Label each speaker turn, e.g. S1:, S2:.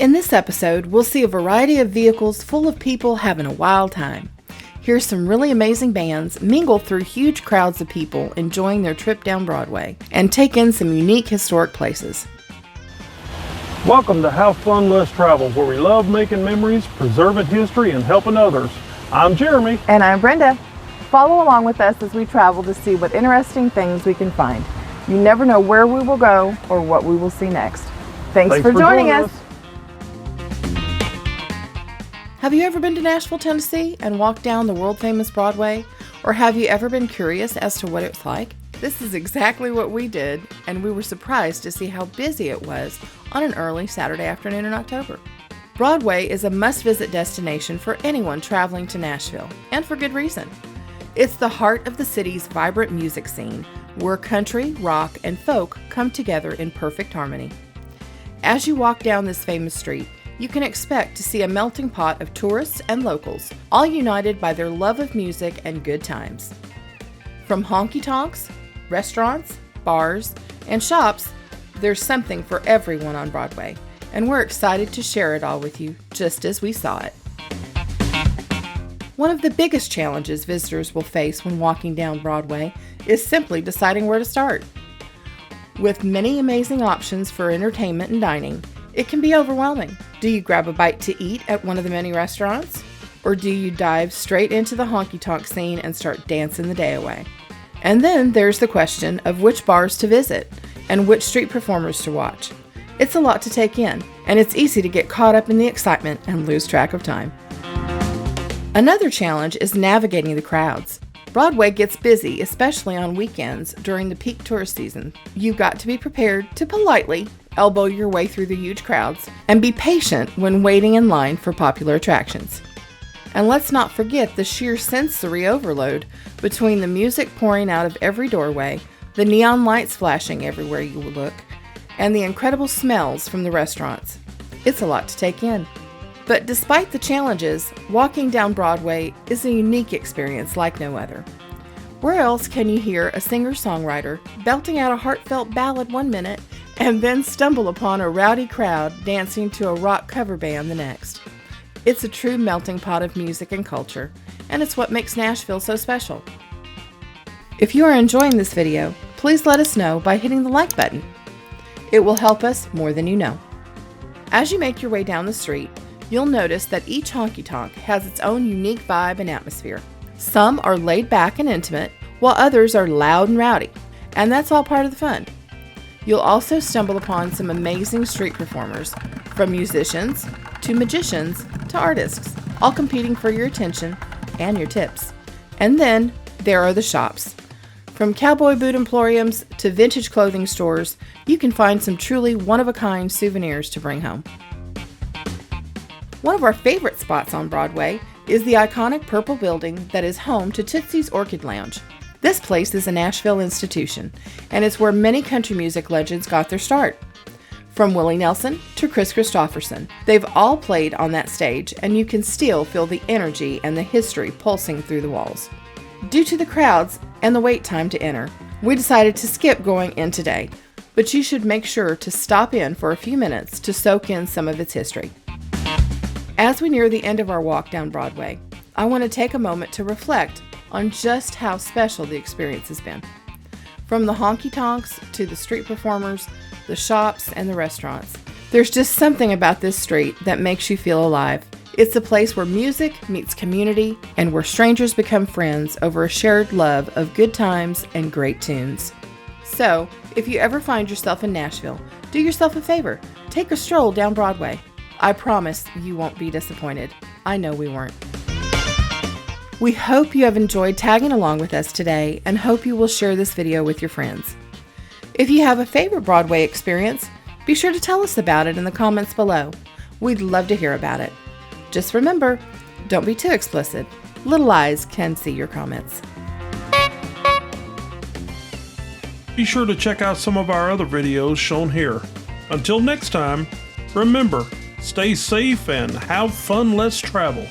S1: In this episode, we'll see a variety of vehicles full of people having a wild time. Hear some really amazing bands mingle through huge crowds of people enjoying their trip down Broadway, and take in some unique historic places.
S2: Welcome to HaveFunLetsTravel, where we love making memories, preserving history, and helping others. I'm Jeremy.
S3: And I'm Brenda. Follow along with us as we travel to see what interesting things we can find. You never know where we will go or what we will see next. Thanks for joining us.
S1: Have you ever been to Nashville, Tennessee and walked down the world-famous Broadway? Or have you ever been curious as to what it's like? This is exactly what we did, and we were surprised to see how busy it was on an early Saturday afternoon in October. Broadway is a must-visit destination for anyone traveling to Nashville, and for good reason. It's the heart of the city's vibrant music scene, where country, rock, and folk come together in perfect harmony. As you walk down this famous street, you can expect to see a melting pot of tourists and locals, all united by their love of music and good times. From honky-tonks, restaurants, bars, and shops, there's something for everyone on Broadway, and we're excited to share it all with you just as we saw it. One of the biggest challenges visitors will face when walking down Broadway is simply deciding where to start. With many amazing options for entertainment and dining, it can be overwhelming. Do you grab a bite to eat at one of the many restaurants? Or do you dive straight into the honky-tonk scene and start dancing the day away? And then there's the question of which bars to visit and which street performers to watch. It's a lot to take in, and it's easy to get caught up in the excitement and lose track of time. Another challenge is navigating the crowds. Broadway gets busy, especially on weekends during the peak tourist season. You've got to be prepared to politely elbow your way through the huge crowds and be patient when waiting in line for popular attractions. And let's not forget the sheer sensory overload between the music pouring out of every doorway, the neon lights flashing everywhere you look, and the incredible smells from the restaurants. It's a lot to take in. But despite the challenges, walking down Broadway is a unique experience like no other. Where else can you hear a singer-songwriter belting out a heartfelt ballad one minute and then stumble upon a rowdy crowd dancing to a rock cover band the next? It's a true melting pot of music and culture, and it's what makes Nashville so special. If you are enjoying this video, please let us know by hitting the like button. It will help us more than you know. As you make your way down the street, you'll notice that each honky-tonk has its own unique vibe and atmosphere. Some are laid back and intimate, while others are loud and rowdy, and that's all part of the fun. You'll also stumble upon some amazing street performers, from musicians to magicians to artists, all competing for your attention and your tips. And then there are the shops. From cowboy boot emporiums to vintage clothing stores, you can find some truly one-of-a-kind souvenirs to bring home. One of our favorite spots on Broadway is the iconic purple building that is home to Tootsie's Orchid Lounge. This place is a Nashville institution, and it's where many country music legends got their start. From Willie Nelson to Chris Christopherson, they've all played on that stage, and you can still feel the energy and the history pulsing through the walls. Due to the crowds and the wait time to enter, we decided to skip going in today, but you should make sure to stop in for a few minutes to soak in some of its history. As we near the end of our walk down Broadway, I want to take a moment to reflect on just how special the experience has been. From the honky-tonks to the street performers, the shops, and the restaurants, there's just something about this street that makes you feel alive. It's a place where music meets community and where strangers become friends over a shared love of good times and great tunes. So, if you ever find yourself in Nashville, do yourself a favor, take a stroll down Broadway. I promise you won't be disappointed. I know we weren't. We hope you have enjoyed tagging along with us today and hope you will share this video with your friends. If you have a favorite Broadway experience, be sure to tell us about it in the comments below. We'd love to hear about it. Just remember, don't be too explicit. Little eyes can see your comments.
S2: Be sure to check out some of our other videos shown here. Until next time, remember, stay safe and have fun, let's travel.